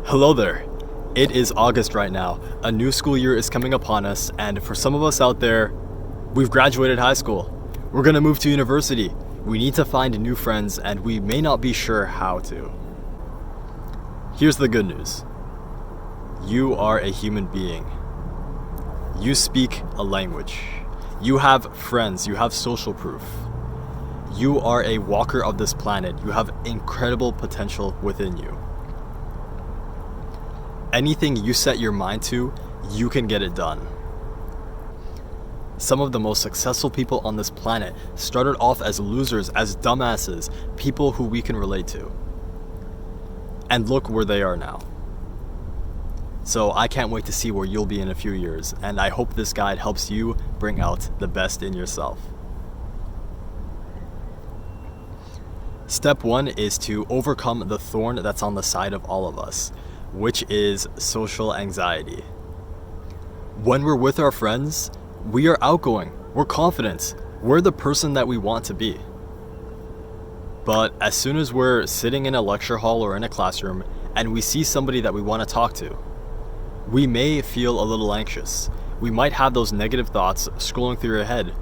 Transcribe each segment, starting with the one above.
Hello there. It is August right now. A new school year is coming upon us, and for some of us out there, we've graduated high school. We're gonna move to university. We need to find new friends, and we may not be sure how to. Here's the good news. You are a human being. You speak a language. You have friends. You have social proof. You are a walker of this planet. You have incredible potential within you. Anything you set your mind to, you can get it done. Some of the most successful people on this planet started off as losers, as dumbasses, people who we can relate to. And look where they are now. So I can't wait to see where you'll be in a few years, and I hope this guide helps you bring out the best in yourself. Step 1 is to overcome the thorn that's on the side of all of us, which is social anxiety. When we're with our friends, we are outgoing, we're confident, we're the person that we want to be. But as soon as we're sitting in a lecture hall or in a classroom and we see somebody that we want to talk to, we may feel a little anxious. We might have those negative thoughts scrolling through your head.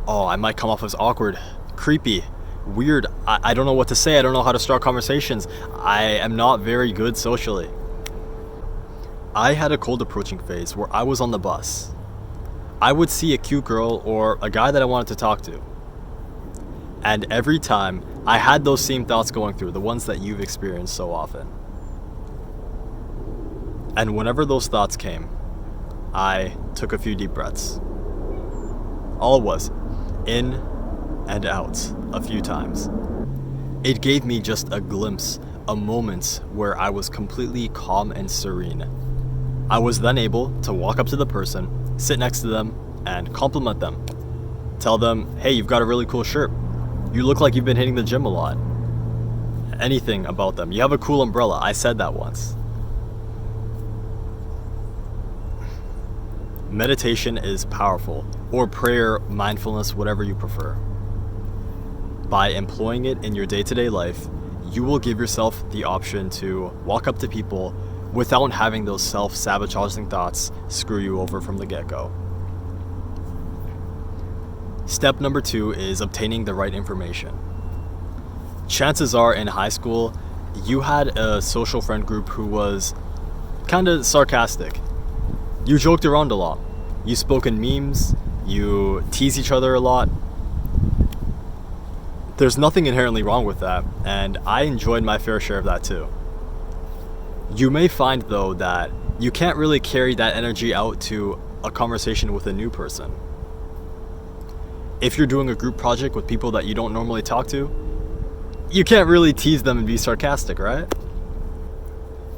Oh, I might come off as awkward, creepy, weird. I don't know what to say. I don't know how to start conversations. I am not very good socially. I had a cold approaching phase where I was on the bus. I would see a cute girl or a guy that I wanted to talk to. And every time I had those same thoughts going through, the ones that you've experienced so often. And whenever those thoughts came, I took a few deep breaths. All it was, in and out a few times. It gave me just a glimpse, a moment where I was completely calm and serene. I was then able to walk up to the person, sit next to them, and compliment them. Tell them, hey, you've got a really cool shirt. You look like you've been hitting the gym a lot. Anything about them. You have a cool umbrella. I said that once. Meditation is powerful, or prayer, mindfulness, whatever you prefer. By employing it in your day-to-day life, you will give yourself the option to walk up to people without having those self-sabotaging thoughts screw you over from the get-go. Step number 2 is obtaining the right information. Chances are in high school, you had a social friend group who was kind of sarcastic. You joked around a lot. You spoke in memes. You tease each other a lot. There's nothing inherently wrong with that, and I enjoyed my fair share of that too. You may find though that you can't really carry that energy out to a conversation with a new person. If you're doing a group project with people that you don't normally talk to, you can't really tease them and be sarcastic, right?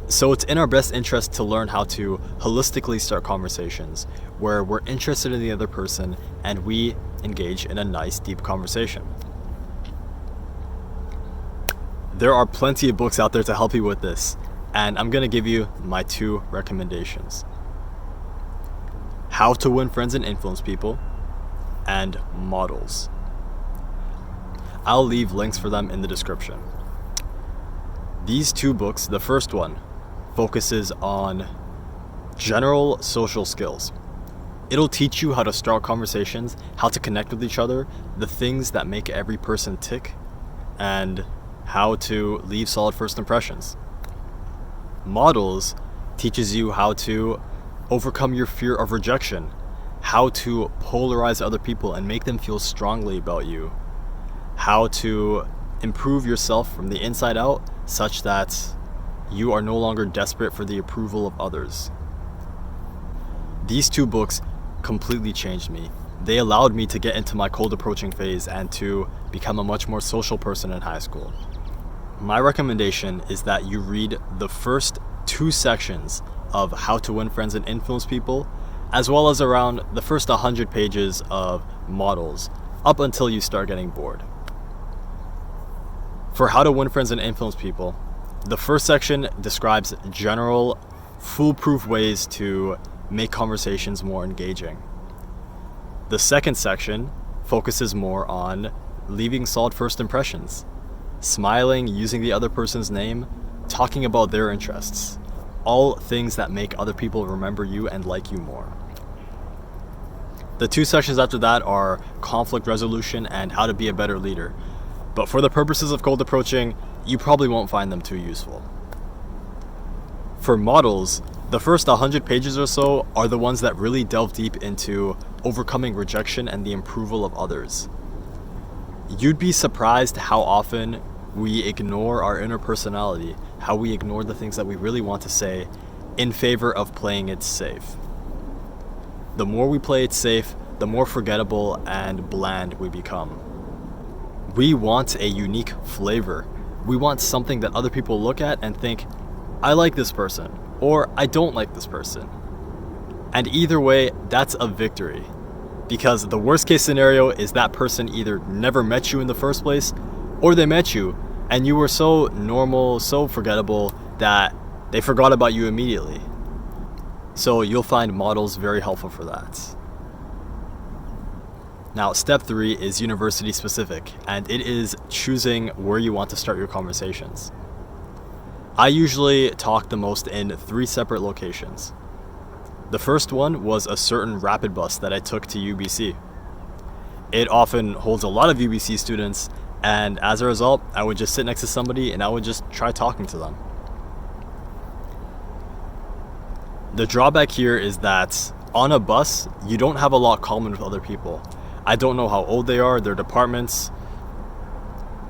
So it's in our best interest to learn how to holistically start conversations where we're interested in the other person and we engage in a nice, deep conversation. There are plenty of books out there to help you with this, and I'm going to give you my 2 recommendations. How to Win Friends and Influence People, and Models. I'll leave links for them in the description. These 2 books, the first one, focuses on general social skills. It'll teach you how to start conversations, how to connect with each other, the things that make every person tick, and how to leave solid first impressions. Models teaches you how to overcome your fear of rejection, how to polarize other people and make them feel strongly about you, how to improve yourself from the inside out such that you are no longer desperate for the approval of others. These 2 books completely changed me. They allowed me to get into my cold approaching phase and to become a much more social person in high school. My recommendation is that you read the first 2 sections of How to Win Friends and Influence People, as well as around the first 100 pages of Models, up until you start getting bored. For How to Win Friends and Influence People, the first section describes general, foolproof ways to make conversations more engaging. The second section focuses more on leaving solid first impressions, smiling, using the other person's name, talking about their interests, all things that make other people remember you and like you more. The 2 sessions after that are conflict resolution and how to be a better leader. But for the purposes of cold approaching, you probably won't find them too useful. For models, the first 100 pages or so are the ones that really delve deep into overcoming rejection and the approval of others. You'd be surprised how often we ignore our inner personality, how we ignore the things that we really want to say in favor of playing it safe. The more we play it safe, the more forgettable and bland we become. We want a unique flavor. We want something that other people look at and think, I like this person, or I don't like this person. And either way, that's a victory. Because the worst case scenario is that person either never met you in the first place, or they met you and you were so normal, so forgettable that they forgot about you immediately. So you'll find models very helpful for that. Now, step 3 is university specific, and it is choosing where you want to start your conversations. I usually talk the most in 3 separate locations. The first one was a certain rapid bus that I took to UBC. It often holds a lot of UBC students, and as a result, I would just sit next to somebody and I would just try talking to them. The drawback here is that on a bus, you don't have a lot common with other people. I don't know how old they are, their departments,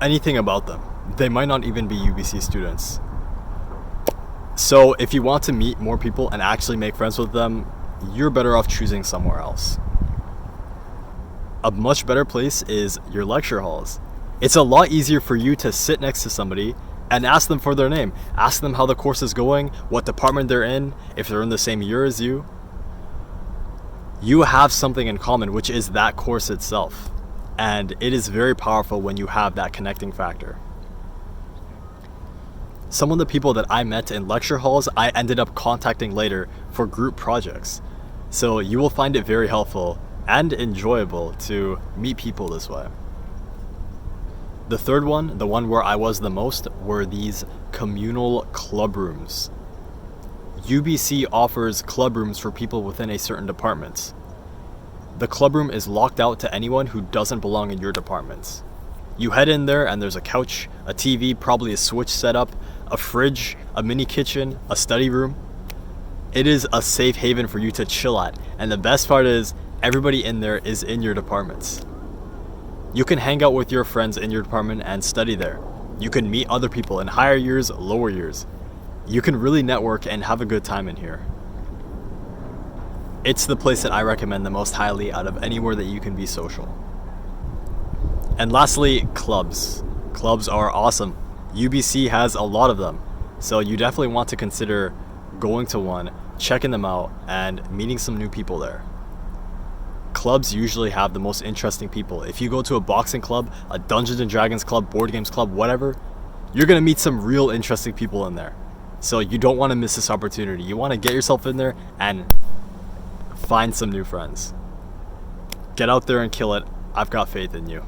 anything about them. They might not even be UBC students. So if you want to meet more people and actually make friends with them, you're better off choosing somewhere else. A much better place is your lecture halls. It's a lot easier for you to sit next to somebody and ask them for their name. Ask them how the course is going, what department they're in, if they're in the same year as you. You have something in common, which is that course itself. And it is very powerful when you have that connecting factor. Some of the people that I met in lecture halls, I ended up contacting later for group projects. So you will find it very helpful and enjoyable to meet people this way. The third one, the one where I was the most, were these communal club rooms. UBC offers club rooms for people within a certain department. The club room is locked out to anyone who doesn't belong in your department. You head in there and there's a couch, a TV, probably a switch setup, a fridge, a mini kitchen, a study room. It is a safe haven for you to chill at, and the best part is everybody in there is in your departments. You can hang out with your friends in your department and study there. You can meet other people in higher years, lower years. You can really network and have a good time in here. It's the place that I recommend the most highly out of anywhere that you can be social. And lastly, clubs. Clubs are awesome. UBC has a lot of them, so you definitely want to consider going to one, checking them out, and meeting some new people there. Clubs usually have the most interesting people. If you go to a boxing club, a Dungeons and Dragons club, board games club, whatever, you're gonna meet some real interesting people in there. So you don't want to miss this opportunity. You want to get yourself in there and find some new friends. Get out there and kill it. I've got faith in you.